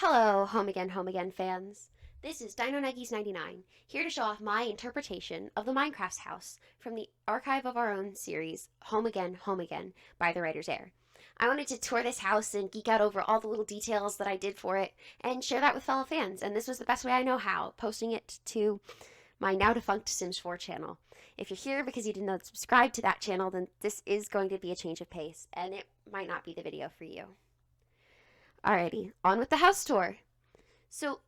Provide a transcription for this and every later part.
Hello, Home Again fans. This is DinoNuggies99, here to show off my interpretation of the Minecraft house from the Archive of Our Own series, Home Again, by the writer's heir. I wanted to tour this house and geek out over all the little details that I did for it and share that with fellow fans, and this was the best way I know how, posting it to my now defunct Sims 4 channel. If you're here because you did not subscribe to that channel, then this is going to be a change of pace, and it might not be the video for you. Alrighty, on with the house tour. So,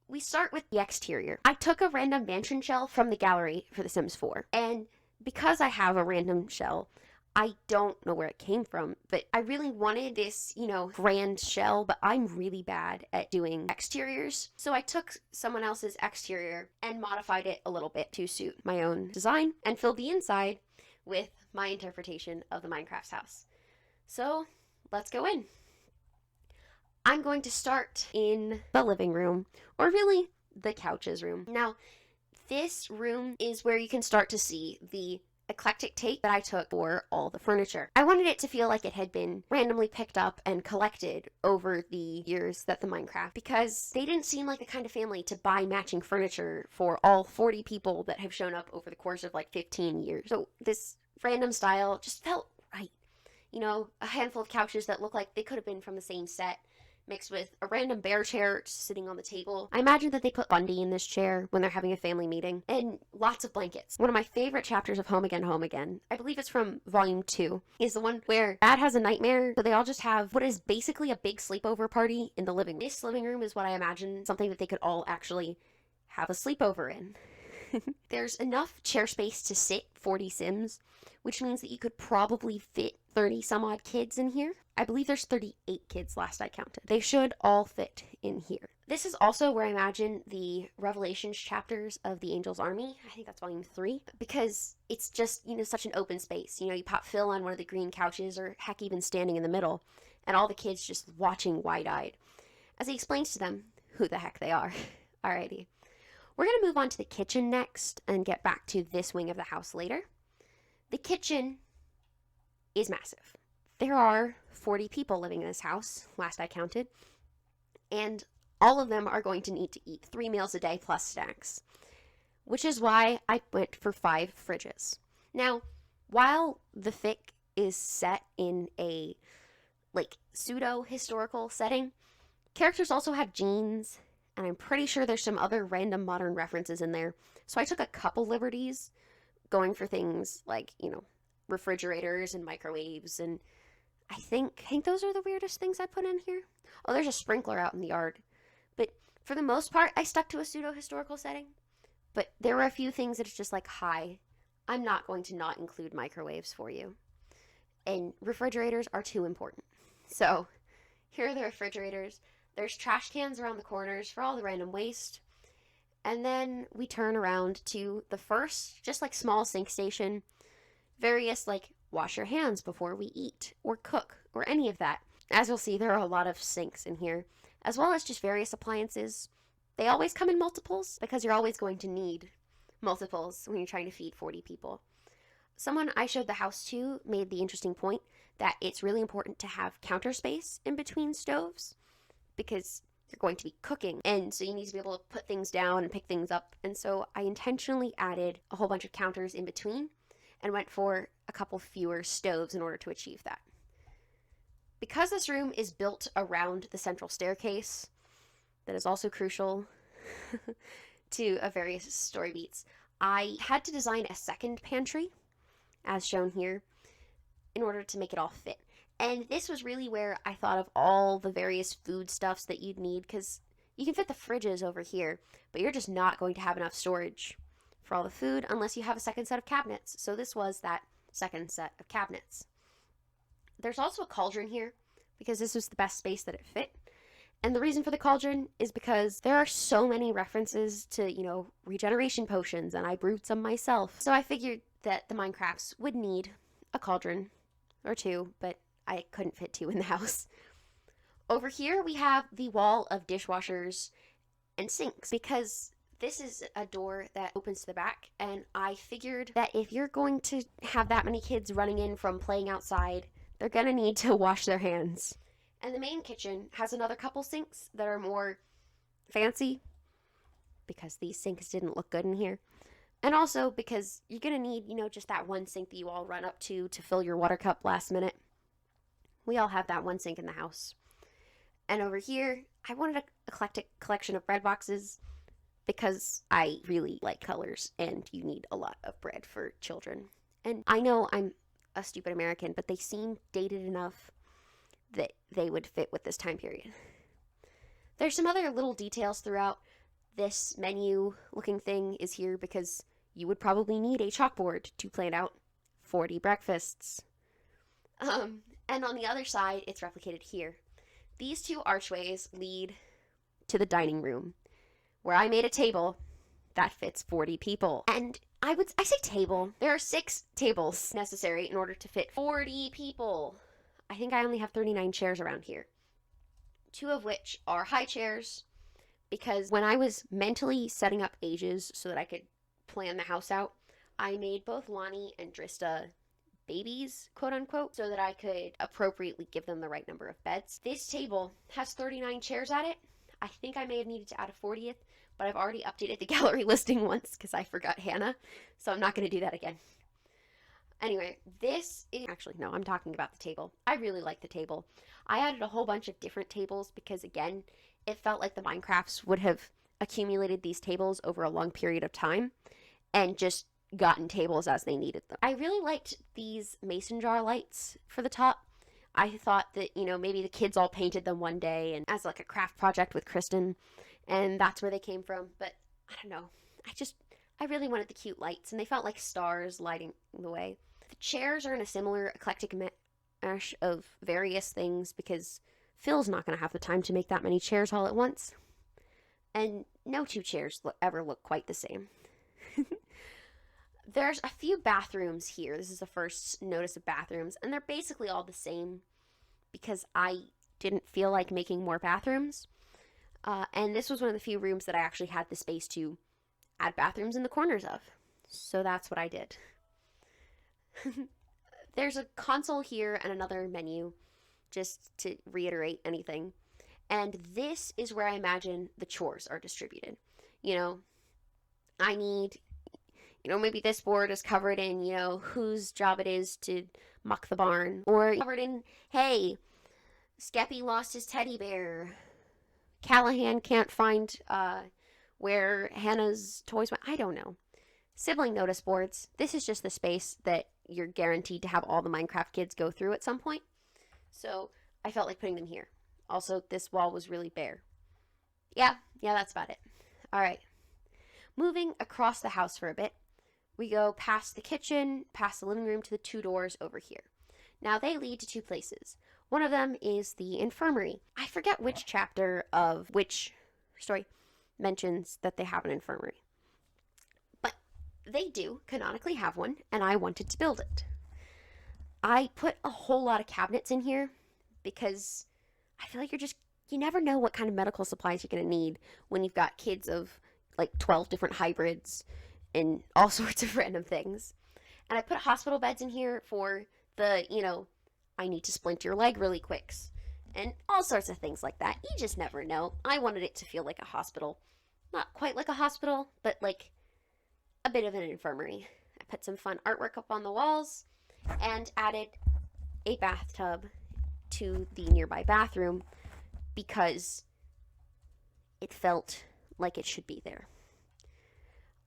we start with the exterior. I took a random mansion shell from the gallery for The Sims 4, and because I have a random shell, I don't know where it came from, but I really wanted this, grand shell, but I'm really bad at doing exteriors. So I took someone else's exterior and modified it a little bit to suit my own design and filled the inside with my interpretation of the Minecraft house. So, let's go in. I'm going to start in the living room, or really the couches room. Now, this room is where you can start to see the eclectic take that I took for all the furniture. I wanted it to feel like it had been randomly picked up and collected over the years that the Minecraft, because they didn't seem like the kind of family to buy matching furniture for all 40 people that have shown up over the course of like 15 years. So this random style just felt right. A handful of couches that look like they could have been from the same set, mixed with a random bear chair just sitting on the table. I imagine that they put Bundy in this chair when they're having a family meeting, and lots of blankets. One of my favorite chapters of Home Again, I believe it's from volume 2, is the one where Dad has a nightmare, so they all just have what is basically a big sleepover party in the living room. This living room is what I imagine something that they could all actually have a sleepover in. There's enough chair space to sit 40 Sims, which means that you could probably fit 30 some odd kids in here. I believe there's 38 kids last I counted. They should all fit in here. This is also where I imagine the Revelations chapters of the Angel's Army. I think that's volume 3, because it's just, such an open space. You pop Phil on one of the green couches, or heck, even standing in the middle, and all the kids just watching wide-eyed as he explains to them who the heck they are. Alrighty. We're going to move on to the kitchen next and get back to this wing of the house later. The kitchen is massive. There are 40 people living in this house, last I counted, and all of them are going to need to eat 3 meals a day plus snacks, which is why I went for 5 fridges. Now, while the fic is set in a pseudo-historical setting, characters also have jeans, and I'm pretty sure there's some other random modern references in there. So I took a couple liberties going for things like, refrigerators and microwaves, and I think those are the weirdest things I put in here. Oh, there's a sprinkler out in the yard. But for the most part, I stuck to a pseudo-historical setting. But there were a few things that it's just like, hi, I'm not going to not include microwaves for you. And refrigerators are too important. So here are the refrigerators. There's trash cans around the corners for all the random waste. And then we turn around to the first, just small sink station. Various, wash your hands before we eat, or cook, or any of that. As you'll see, there are a lot of sinks in here, as well as just various appliances. They always come in multiples, because you're always going to need multiples when you're trying to feed 40 people. Someone I showed the house to made the interesting point that it's really important to have counter space in between stoves, because you're going to be cooking, and so you need to be able to put things down and pick things up. And so I intentionally added a whole bunch of counters in between and went for a couple fewer stoves in order to achieve that. Because this room is built around the central staircase, that is also crucial to various story beats, I had to design a second pantry, as shown here, in order to make it all fit. And this was really where I thought of all the various foodstuffs that you'd need, because you can fit the fridges over here, but you're just not going to have enough storage for all the food unless you have a second set of cabinets. So this was that second set of cabinets. There's also a cauldron here, because this was the best space that it fit. And the reason for the cauldron is because there are so many references to, regeneration potions, and I brewed some myself. So I figured that the Minecrafts would need a cauldron or 2, but I couldn't fit 2 in the house. Over here we have the wall of dishwashers and sinks, because this is a door that opens to the back, and I figured that if you're going to have that many kids running in from playing outside, they're gonna need to wash their hands. And the main kitchen has another couple sinks that are more fancy because these sinks didn't look good in here. And also because you're going to need, just that one sink that you all run up to fill your water cup last minute. We all have that one sink in the house. And over here, I wanted an eclectic collection of bread boxes because I really like colors and you need a lot of bread for children. And I know I'm a stupid American, but they seem dated enough that they would fit with this time period. There's some other little details throughout. This menu looking thing is here because you would probably need a chalkboard to plan out 40 breakfasts. And on the other side, it's replicated here. These two archways lead to the dining room, where I made a table that fits 40 people. And I say table. There are 6 tables necessary in order to fit 40 people. I think I only have 39 chairs around here. 2 of which are high chairs, because when I was mentally setting up ages so that I could plan the house out, I made both Lonnie and Drista babies, quote unquote, so that I could appropriately give them the right number of beds. This table has 39 chairs at it. I think I may have needed to add a 40th, but I've already updated the gallery listing once because I forgot Hannah, so I'm not going to do that again. Anyway, this is... Actually, no, I'm talking about the table. I really like the table. I added a whole bunch of different tables because, again, it felt like the Minecrafts would have accumulated these tables over a long period of time and just gotten tables as they needed them. I really liked these mason jar lights for the top. I thought that, maybe the kids all painted them one day and as like a craft project with Kristen, and that's where they came from. But I don't know. I really wanted the cute lights, and they felt like stars lighting the way. The chairs are in a similar eclectic mash of various things because Phil's not going to have the time to make that many chairs all at once. And no 2 chairs ever look quite the same. There's a few bathrooms here. This is the first notice of bathrooms, and they're basically all the same because I didn't feel like making more bathrooms. And this was one of the few rooms that I actually had the space to add bathrooms in the corners of. So that's what I did. There's a console here and another menu, just to reiterate anything. And this is where I imagine the chores are distributed. I need... maybe this board is covered in, whose job it is to muck the barn. Or covered in, hey, Skeppy lost his teddy bear. Callahan can't find where Hannah's toys went. I don't know. Sibling notice boards. This is just the space that you're guaranteed to have all the Minecraft kids go through at some point. So I felt like putting them here. Also, this wall was really bare. Yeah, that's about it. All right. Moving across the house for a bit. We go past the kitchen, past the living room to the 2 doors over here. Now, they lead to 2 places. One of them is the infirmary. I forget which chapter of which story mentions that they have an infirmary. But they do canonically have one, and I wanted to build it. I put a whole lot of cabinets in here because I feel like you never know what kind of medical supplies you're going to need when you've got kids of like 12 different hybrids and all sorts of random things. And I put hospital beds in here for the, I need to splint your leg really quick, and all sorts of things like that. You just never know. I wanted it to feel like a hospital. Not quite like a hospital, but like a bit of an infirmary. I put some fun artwork up on the walls and added a bathtub to the nearby bathroom because it felt like it should be there.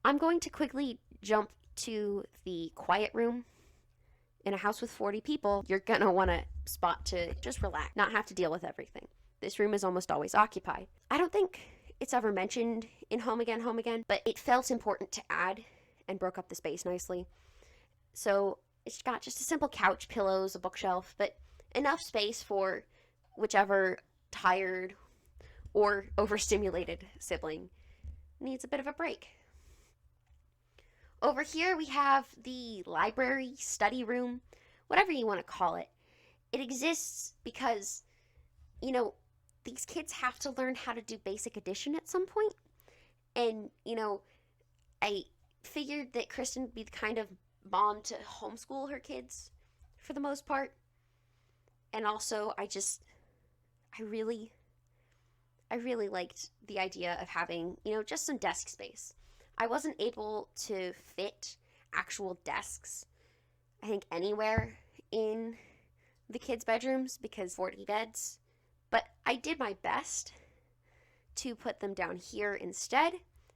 I'm going to quickly jump to the quiet room. In a house with 40 people, you're going to want a spot to just relax, not have to deal with everything. This room is almost always occupied. I don't think it's ever mentioned in Home Again, but it felt important to add and broke up the space nicely. So it's got just a simple couch, pillows, a bookshelf, but enough space for whichever tired or overstimulated sibling needs a bit of a break. Over here we have the library, study room, whatever you want to call it. It exists because, these kids have to learn how to do basic addition at some point. And, I figured that Kristen would be the kind of mom to homeschool her kids for the most part. And also, I just I really, I really liked the idea of having, just some desk space. I wasn't able to fit actual desks, I think, anywhere in the kids' bedrooms because 40 beds, but I did my best to put them down here instead.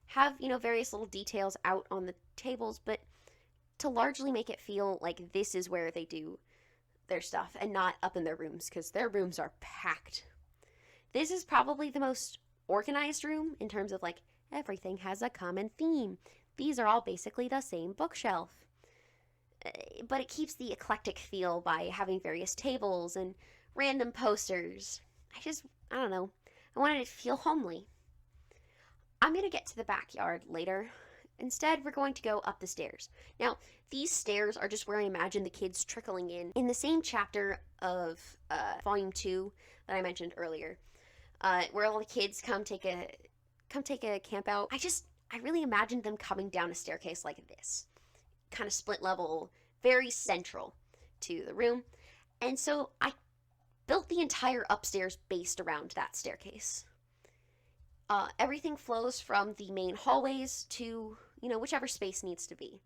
Have, various little details out on the tables, but to largely make it feel like this is where they do their stuff and not up in their rooms because their rooms are packed. This is probably the most organized room in terms of like everything has a common theme. These are all basically the same bookshelf. But it keeps the eclectic feel by having various tables and random posters. I don't know. I wanted it to feel homely. I'm going to get to the backyard later. Instead, we're going to go up the stairs. Now, these stairs are just where I imagine the kids trickling in. In the same chapter of Volume 2 that I mentioned earlier, where all the kids come take a camp out, I really imagined them coming down a staircase like this. Kind of split level, very central to the room. And so I built the entire upstairs based around that staircase. Everything flows from the main hallways to, whichever space needs to be.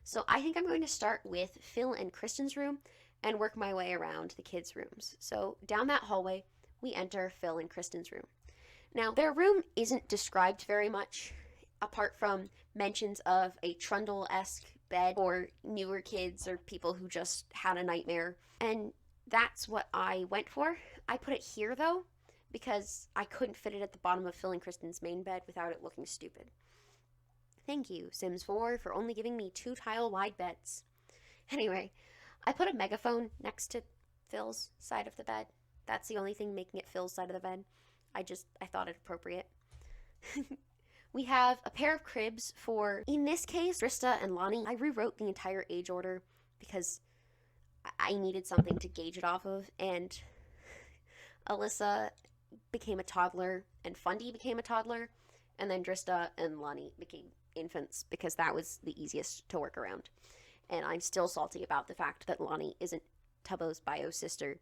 So I think I'm going to start with Phil and Kristen's room and work my way around the kids' rooms. So down that hallway, we enter Phil and Kristen's room. Now, their room isn't described very much, apart from mentions of a trundle-esque bed for newer kids or people who just had a nightmare. And that's what I went for. I put it here, though, because I couldn't fit it at the bottom of Phil and Kristen's main bed without it looking stupid. Thank you, Sims 4, for only giving me 2 tile-wide beds. Anyway, I put a megaphone next to Phil's side of the bed. That's the only thing making it Phil's side of the bed. I thought it appropriate. We have a pair of cribs for, in this case, Trista and Lonnie. I rewrote the entire age order because I needed something to gauge it off of, and Alyssa became a toddler, and Fundy became a toddler, and then Trista and Lonnie became infants because that was the easiest to work around. And I'm still salty about the fact that Lonnie isn't Tubbo's bio sister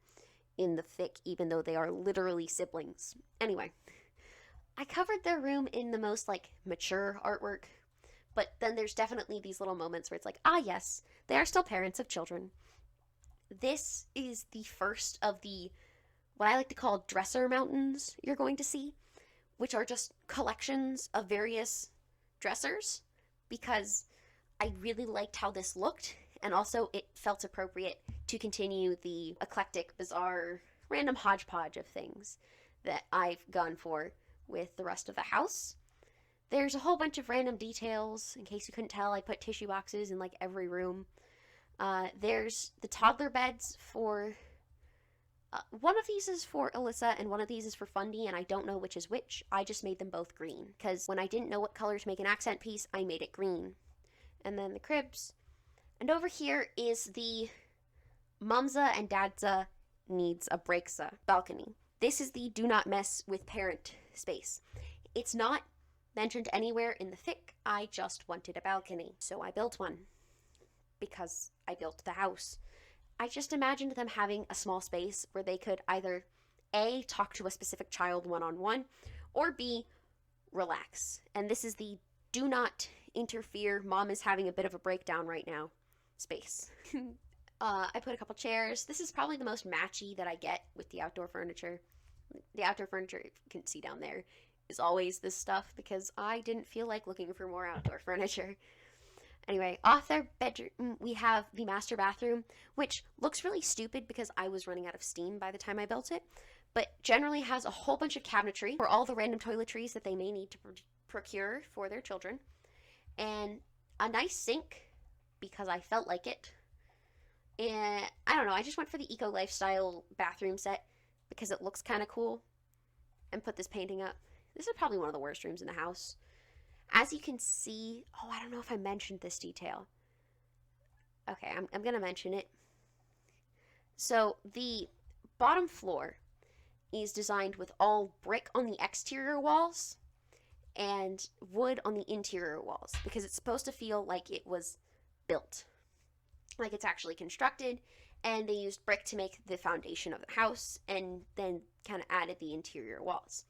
in the fic, even though they are literally siblings. Anyway, I covered their room in the most, mature artwork, but then there's definitely these little moments where it's like, yes, they are still parents of children. This is the first of the, what I like to call dresser mountains you're going to see, which are just collections of various dressers, because I really liked how this looked, and also it felt appropriate to continue the eclectic, bizarre, random hodgepodge of things that I've gone for with the rest of the house. There's a whole bunch of random details. In case you couldn't tell, I put tissue boxes in every room. There's the toddler beds for... one of these is for Alyssa and one of these is for Fundy, and I don't know which is which. I just made them both green, because when I didn't know what color to make an accent piece, I made it green. And then the cribs. And over here is the Mumza and Dadza needs a breaksa balcony. This is the do not mess with parent space. It's not mentioned anywhere in the fic. I just wanted a balcony, so I built one. Because I built the house. I just imagined them having a small space where they could either A, talk to a specific child one-on-one, or B, relax. And this is the do not interfere, mom is having a bit of a breakdown right now space. I put a couple chairs. This is probably the most matchy that I get with the outdoor furniture. The outdoor furniture, if you can see down there, is always this stuff because I didn't feel like looking for more outdoor furniture. Anyway, off their bedroom, we have the master bathroom, which looks really stupid because I was running out of steam by the time I built it, but generally has a whole bunch of cabinetry for all the random toiletries that they may need to procure for their children, and a nice sink because I felt like it. And I don't know, I just went for the eco lifestyle bathroom set because it looks kind of cool, and put this painting up. This is probably one of the worst rooms in the house. As you can see, I don't know if I mentioned this detail. Okay, I'm going to mention it. So the bottom floor is designed with all brick on the exterior walls and wood on the interior walls because it's supposed to feel like it was built, like it's actually constructed, and they used brick to make the foundation of the house, and then kind of added the interior walls.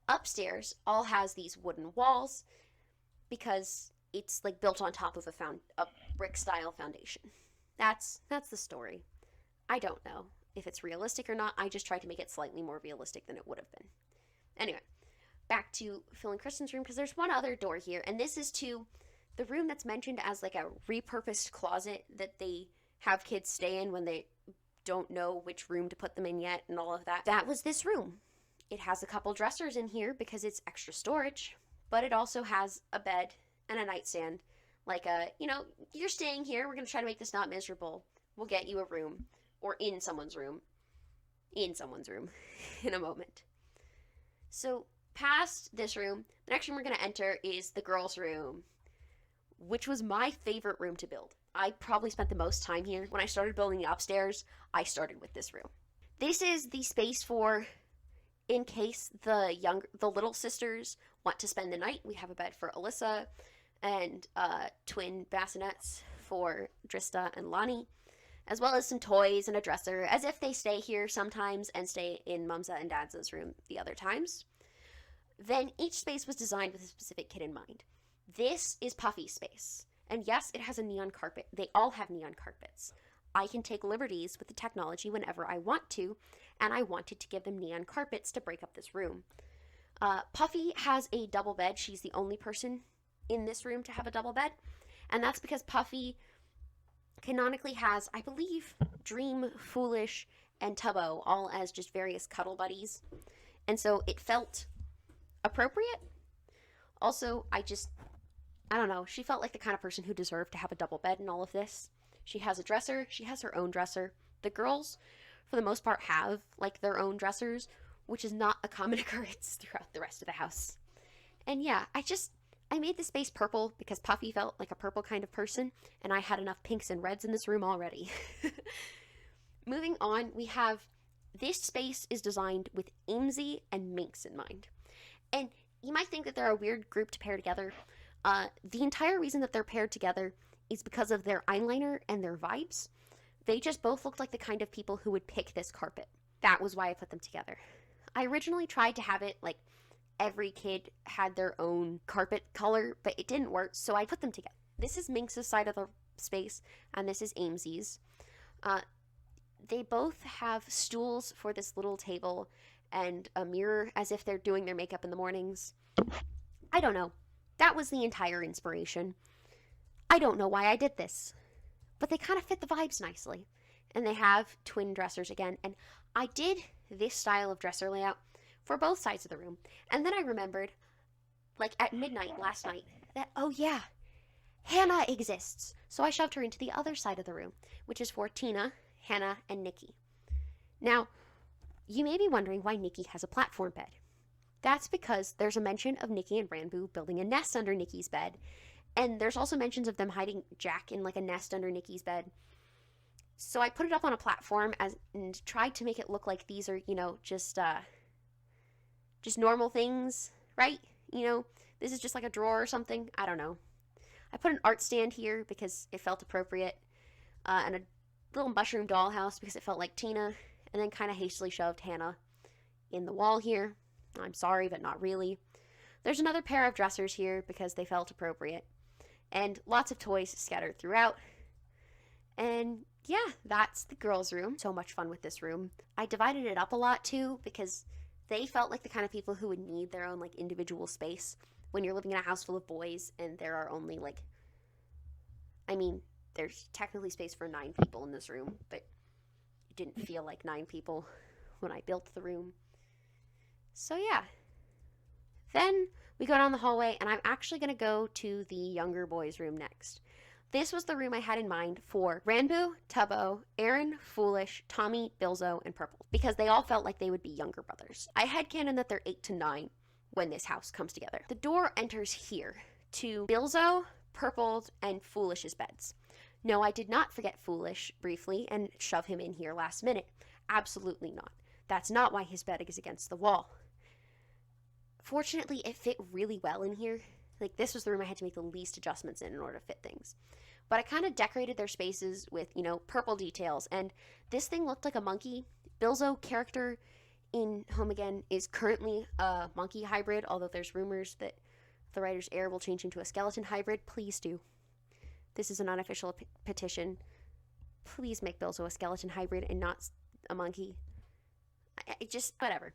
Upstairs all has these wooden walls because it's like built on top of a brick style foundation. That's the story. I don't know if it's realistic or not. I just tried to make it slightly more realistic than it would have been. Anyway, back to Phil and Kristen's room because there's one other door here, and this is to the room that's mentioned as like a repurposed closet that they have kids stay in when they don't know which room to put them in yet and all of that. That was this room. It has a couple dressers in here because it's extra storage, but it also has a bed and a nightstand. Like you're staying here, we're going to try to make this not miserable. We'll get you a room, or in someone's room in a moment. So past this room, the next room we're going to enter is the girls' room, which was my favorite room to build. I probably spent the most time here. When I started building the upstairs, I started with this room. This is the space for, in case the little sisters want to spend the night. We have a bed for Alyssa and twin bassinets for Drista and Lonnie, as well as some toys and a dresser, as if they stay here sometimes and stay in Mumsa and Dad's room the other times. Then each space was designed with a specific kid in mind. This is Puffy's space. And yes, it has a neon carpet. They all have neon carpets. I can take liberties with the technology whenever I want to, and I wanted to give them neon carpets to break up this room. Puffy has a double bed. She's the only person in this room to have a double bed, and that's because Puffy canonically has, I believe, Dream, Foolish, and Tubbo all as just various cuddle buddies, and so it felt appropriate. Also, I don't know, she felt like the kind of person who deserved to have a double bed in all of this. She has a dresser, she has her own dresser. The girls, for the most part, have like their own dressers, which is not a common occurrence throughout the rest of the house. And yeah, I made the space purple because Puffy felt like a purple kind of person, and I had enough pinks and reds in this room already. Moving on, we have, this space is designed with Amesy and Minx in mind. And you might think that they're a weird group to pair together. The entire reason that they're paired together is because of their eyeliner and their vibes. They just both looked like the kind of people who would pick this carpet. That was why I put them together. I originally tried to have it like every kid had their own carpet color, but it didn't work, so I put them together. This is Minx's side of the space, and this is Amesy's. They both have stools for this little table and a mirror as if they're doing their makeup in the mornings. I don't know. That was the entire inspiration. I don't know why I did this, but they kind of fit the vibes nicely. And they have twin dressers again, and I did this style of dresser layout for both sides of the room. And then I remembered, like at midnight last night, that, oh yeah, Hannah exists. So I shoved her into the other side of the room, which is for Tina, Hannah, and Nikki. Now, you may be wondering why Nikki has a platform bed. That's because there's a mention of Nikki and Ranboo building a nest under Nikki's bed, and there's also mentions of them hiding Jack in like a nest under Nikki's bed. So I put it up on a platform and tried to make it look like these are, just normal things, right? This is just like a drawer or something. I don't know. I put an art stand here because it felt appropriate, and a little mushroom dollhouse because it felt like Tina, and then kind of hastily shoved Hannah in the wall here. I'm sorry, but not really. There's another pair of dressers here because they felt appropriate, and lots of toys scattered throughout. And yeah, that's the girls' room. So much fun with this room. I divided it up a lot too because they felt like the kind of people who would need their own like individual space when you're living in a house full of boys and there are only there's technically space for 9 people in this room, but it didn't feel like 9 people when I built the room. So yeah. Then we go down the hallway, and I'm actually going to go to the younger boys' room next. This was the room I had in mind for Ranboo, Tubbo, Aaron, Foolish, Tommy, Bilzo, and Purple, because they all felt like they would be younger brothers. I headcanon that they're 8 to 9 when this house comes together. The door enters here to Bilzo, Purple, and Foolish's beds. No, I did not forget Foolish briefly and shove him in here last minute. Absolutely not. That's not why his bed is against the wall. Fortunately, it fit really well in here. Like, this was the room I had to make the least adjustments in order to fit things. But I kind of decorated their spaces with, purple details. And this thing looked like a monkey. Bilzo character in Home Again is currently a monkey hybrid, although there's rumors that the writer's heir will change into a skeleton hybrid. Please do. This is an unofficial petition. Please make Bilzo a skeleton hybrid and not a monkey. Just, whatever.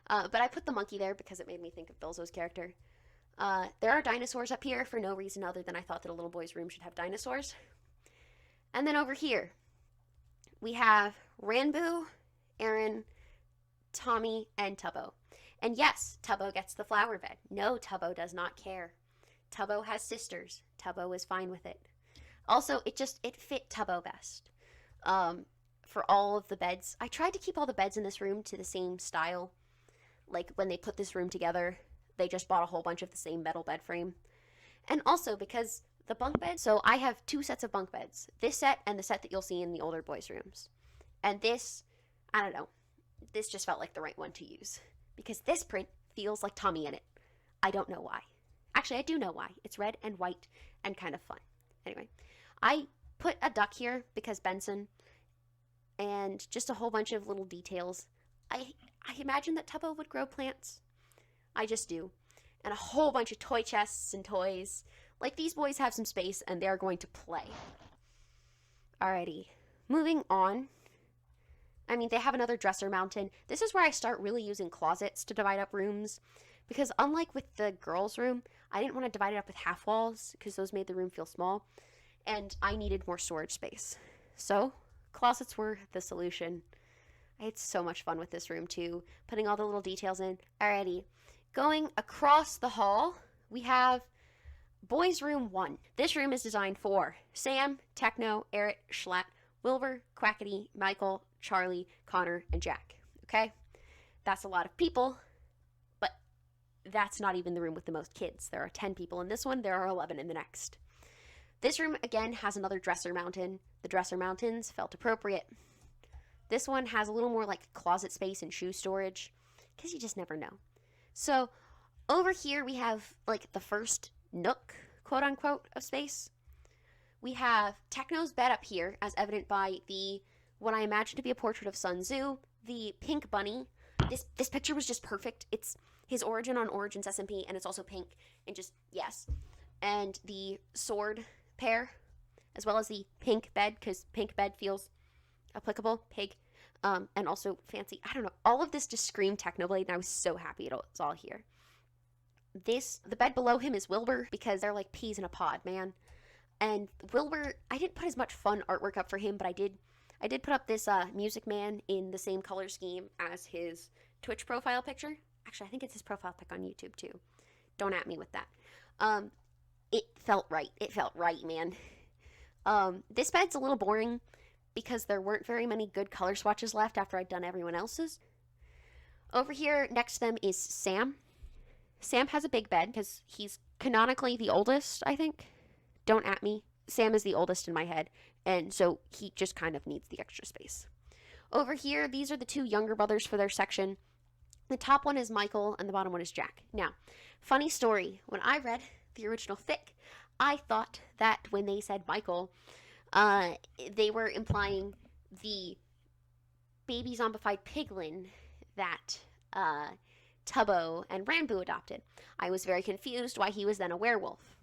But I put the monkey there because it made me think of Bilzo's character. There are dinosaurs up here for no reason other than I thought that a little boy's room should have dinosaurs. And then over here, we have Ranboo, Aaron, Tommy, and Tubbo. And yes, Tubbo gets the flower bed. No, Tubbo does not care. Tubbo has sisters. Tubbo is fine with it. Also, it fit Tubbo best. For all of the beds, I tried to keep all the beds in this room to the same style. Like, when they put this room together, they just bought a whole bunch of the same metal bed frame. And also, because the bunk bed, so I have 2 sets of bunk beds. This set and the set that you'll see in the older boys' rooms. And this, I don't know, this just felt like the right one to use. Because this print feels like Tommy in it. I don't know why. Actually, I do know why. It's red and white and kind of fun. Anyway, I put a duck here because Benson, and just a whole bunch of little details. I imagine that Tubbo would grow plants. I just do. And a whole bunch of toy chests and toys. Like, these boys have some space and they're going to play. Alrighty. Moving on. I mean, they have another dresser mountain. This is where I start really using closets to divide up rooms. Because unlike with the girls' room, I didn't want to divide it up with half walls because those made the room feel small. And I needed more storage space. So, closets were the solution. I had so much fun with this room too, putting all the little details in. Alrighty, going across the hall, we have Boys Room 1. This room is designed for Sam, Techno, Eric, Schlatt, Wilbur, Quackity, Michael, Charlie, Connor, and Jack. Okay? That's a lot of people, but that's not even the room with the most kids. There are 10 people in this one, there are 11 in the next. This room, again, has another dresser mountain. The dresser mountains felt appropriate. This one has a little more like closet space and shoe storage, because you just never know. So over here we have like the first nook, quote unquote, of space. We have Techno's bed up here, as evident by what I imagine to be a portrait of Sun Tzu, the pink bunny. This picture was just perfect. It's his origin on Origins SMP, and it's also pink, and just, yes. And the sword pair, as well as the pink bed, because pink bed feels applicable, pig, and also fancy. I don't know. All of this just screamed Technoblade, and I was so happy it's all here. The bed below him is Wilbur, because they're like peas in a pod, man. And Wilbur, I didn't put as much fun artwork up for him, but I did put up this Music Man in the same color scheme as his Twitch profile picture. Actually, I think it's his profile pic on YouTube too. Don't at me with that. It felt right. It felt right, man. This bed's a little boring because there weren't very many good color swatches left after I'd done everyone else's. Over here next to them is Sam. Sam has a big bed because he's canonically the oldest, I think. Don't at me. Sam is the oldest in my head, and so he just kind of needs the extra space. Over here, these are the 2 younger brothers for their section. The top one is Michael, and the bottom one is Jack. Now, funny story. When I read the original fic, I thought that when they said Michael, they were implying the baby zombified piglin that Tubbo and Ranboo adopted. I was very confused why he was then a werewolf.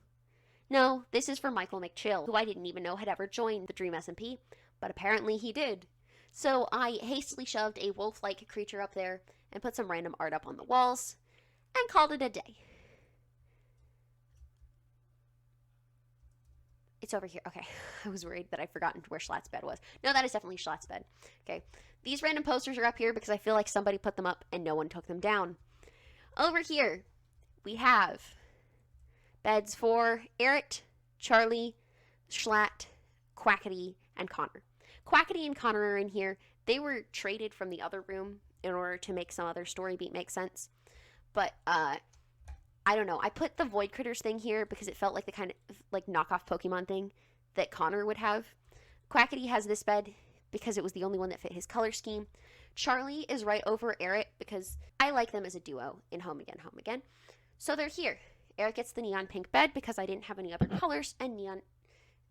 No, this is for Michael McChill, who I didn't even know had ever joined the Dream SMP, but apparently he did. So I hastily shoved a wolf-like creature up there and put some random art up on the walls and called it a day. It's over here. Okay, I was worried that I'd forgotten where Schlatt's bed was. No, that is definitely Schlatt's bed. Okay, these random posters are up here because I feel like somebody put them up and no one took them down. Over here, we have beds for Eric, Charlie, Schlatt, Quackity, and Connor. Quackity and Connor are in here. They were traded from the other room in order to make some other story beat make sense. But, I don't know. I put the Void Critters thing here because it felt like the kind of, like, knockoff Pokemon thing that Connor would have. Quackity has this bed because it was the only one that fit his color scheme. Charlie is right over Eric because I like them as a duo in Home Again, Home Again. So they're here. Eric gets the neon pink bed because I didn't have any other colors, and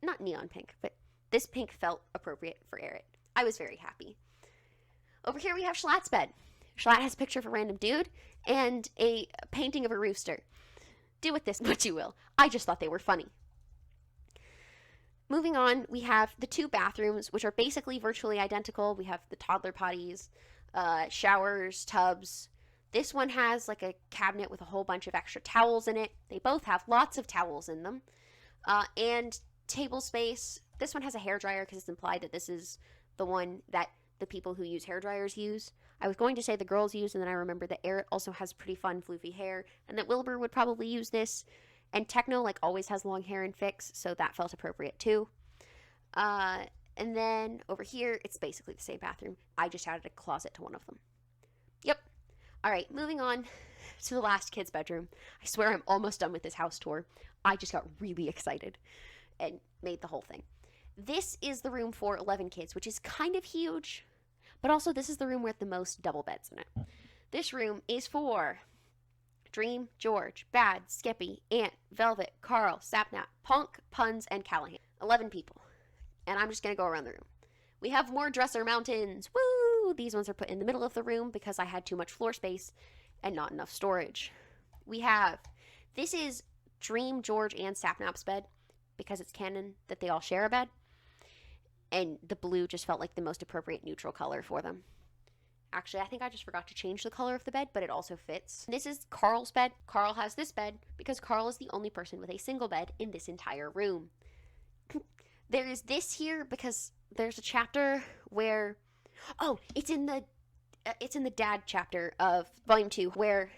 not neon pink, but this pink felt appropriate for Eric. I was very happy. Over here we have Schlatt's bed. Schlatt has a picture of a random dude and a painting of a rooster. Do with this what you will. I just thought they were funny. Moving on, we have the 2 bathrooms, which are basically virtually identical. We have the toddler potties, showers, tubs. This one has like a cabinet with a whole bunch of extra towels in it. They both have lots of towels in them. And table space. This one has a hairdryer because it's implied that this is the one that the people who use hairdryers use. I was going to say the girls use, and then I remembered that Eric also has pretty fun floofy hair, and that Wilbur would probably use this. And Techno, like, always has long hair in Fix, so that felt appropriate too. And then over here, it's basically the same bathroom. I just added a closet to one of them. Yep. All right, moving on to the last kid's bedroom. I swear I'm almost done with this house tour. I just got really excited and made the whole thing. This is the room for 11 kids, which is kind of huge, but also this is the room with the most double beds in it. This room is for Dream, George, Bad, Skippy, Ant, Velvet, Carl, Sapnap, Punk, Puns, and Callahan. 11 people. And I'm just going to go around the room. We have more dresser mountains. Woo! These ones are put in the middle of the room because I had too much floor space and not enough storage. This is Dream, George, and Sapnap's bed because it's canon that they all share a bed. And the blue just felt like the most appropriate neutral color for them. Actually, I think I just forgot to change the color of the bed, but it also fits. This is Carl's bed. Carl has this bed because Carl is the only person with a single bed in this entire room. There is this here because there's a chapter where, it's in the dad chapter of volume 2 where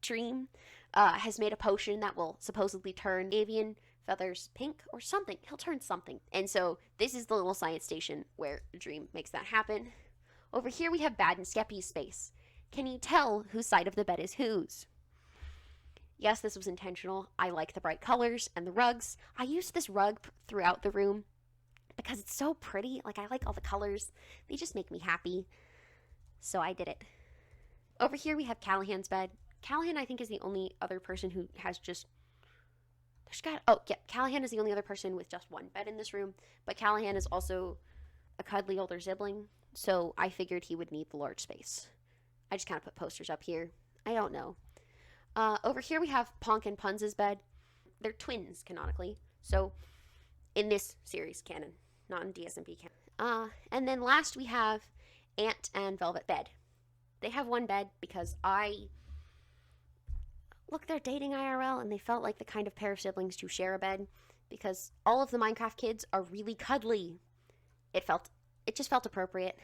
Dream has made a potion that will supposedly turn avian feathers pink or something. He'll turn something. And so this is the little science station where Dream makes that happen. Over here we have Bad and Skeppy's space. Can you tell whose side of the bed is whose? Yes, this was intentional. I like the bright colors and the rugs. I used this rug throughout the room because it's so pretty. Like, I like all the colors. They just make me happy. So I did it. Over here we have Callahan's bed. Callahan, I think, is the only other person who has just... Callahan is the only other person with just one bed in this room. But Callahan is also a cuddly older sibling, so I figured he would need the large space. I just kind of put posters up here. I don't know. Over here we have Ponk and Puns' bed. They're twins, canonically. So, in this series, canon. Not in DSMP canon. And then last we have Ant and Velvet bed. They have one bed because they're dating IRL, and they felt like the kind of pair of siblings to share a bed because all of the Minecraft kids are really cuddly. It just felt appropriate.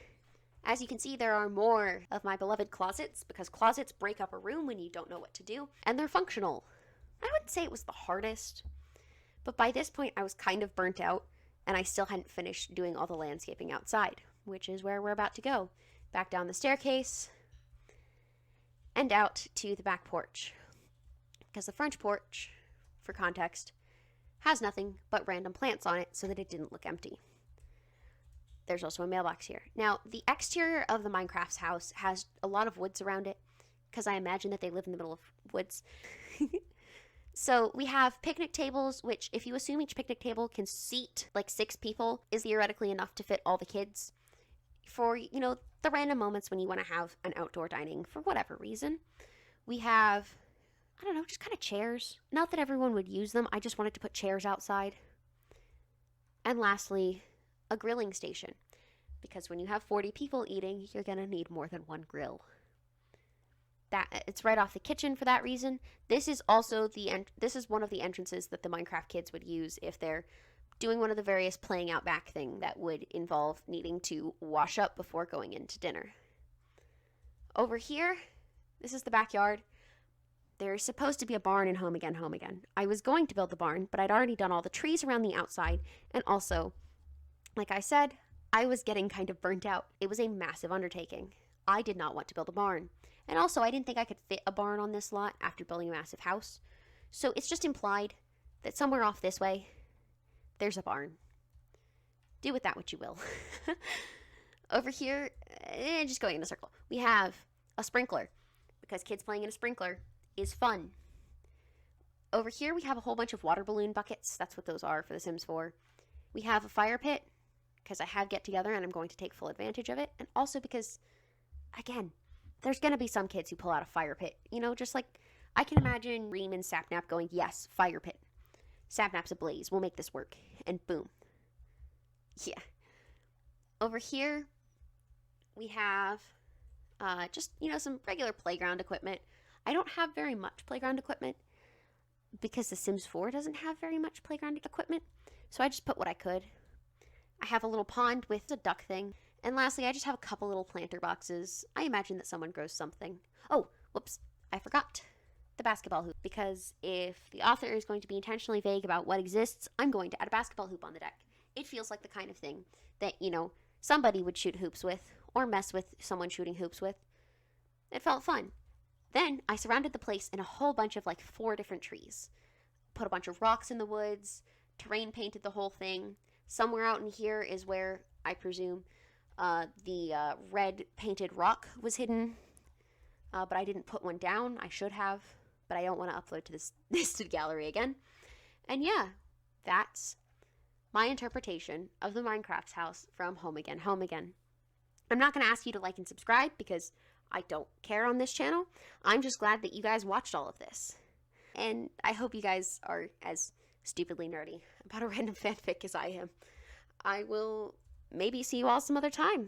As you can see, there are more of my beloved closets because closets break up a room when you don't know what to do, and they're functional. I wouldn't say it was the hardest, but by this point I was kind of burnt out, and I still hadn't finished doing all the landscaping outside, which is where we're about to go. Back down the staircase and out to the back porch. Because the front porch, for context, has nothing but random plants on it so that it didn't look empty. There's also a mailbox here. Now, the exterior of the Minecraft's house has a lot of woods around it, because I imagine that they live in the middle of woods. So we have picnic tables, which, if you assume each picnic table can seat like 6 people, is theoretically enough to fit all the kids for, the random moments when you want to have an outdoor dining for whatever reason. We have, just kind of chairs. Not that everyone would use them, I just wanted to put chairs outside. And lastly, a grilling station, because when you have 40 people eating, you're gonna need more than one grill. It's right off the kitchen for that reason. This is also this is one of the entrances that the Minecraft kids would use if they're doing one of the various playing out back thing that would involve needing to wash up before going into dinner. Over here, this is the backyard. There's supposed to be a barn in Home Again, Home Again. I was going to build the barn, but I'd already done all the trees around the outside, and also, like I said, I was getting kind of burnt out. It was a massive undertaking. I did not want to build a barn. And also, I didn't think I could fit a barn on this lot after building a massive house. So it's just implied that somewhere off this way, there's a barn. Do with that what you will. Over here, just going in a circle, we have a sprinkler, because kids playing in a sprinkler is fun. Over here, we have a whole bunch of water balloon buckets. That's what those are for The Sims 4. We have a fire pit, because I have Get Together and I'm going to take full advantage of it. And also because, again, there's gonna be some kids who pull out a fire pit. You know, just like I can imagine Reem and Sapnap going, yes, fire pit. Sapnap's ablaze. We'll make this work. And boom. Yeah. Over here, we have just, some regular playground equipment. I don't have very much playground equipment because The Sims 4 doesn't have very much playground equipment. So I just put what I could. I have a little pond with a duck thing. And lastly, I just have a couple little planter boxes. I imagine that someone grows something. Oh, whoops, I forgot the basketball hoop. Because if the author is going to be intentionally vague about what exists, I'm going to add a basketball hoop on the deck. It feels like the kind of thing that, somebody would shoot hoops with or mess with someone shooting hoops with. It felt fun. Then I surrounded the place in a whole bunch of 4 different trees. Put a bunch of rocks in the woods, terrain painted the whole thing. Somewhere out in here is where, I presume, the red painted rock was hidden. But I didn't put one down. I should have, but I don't want to upload to this listed gallery again. And yeah, that's my interpretation of the Minecraft house from Home Again, Home Again. I'm not going to ask you to like and subscribe because I don't care on this channel. I'm just glad that you guys watched all of this. And I hope you guys are as stupidly nerdy about a random fanfic as I am. I will maybe see you all some other time.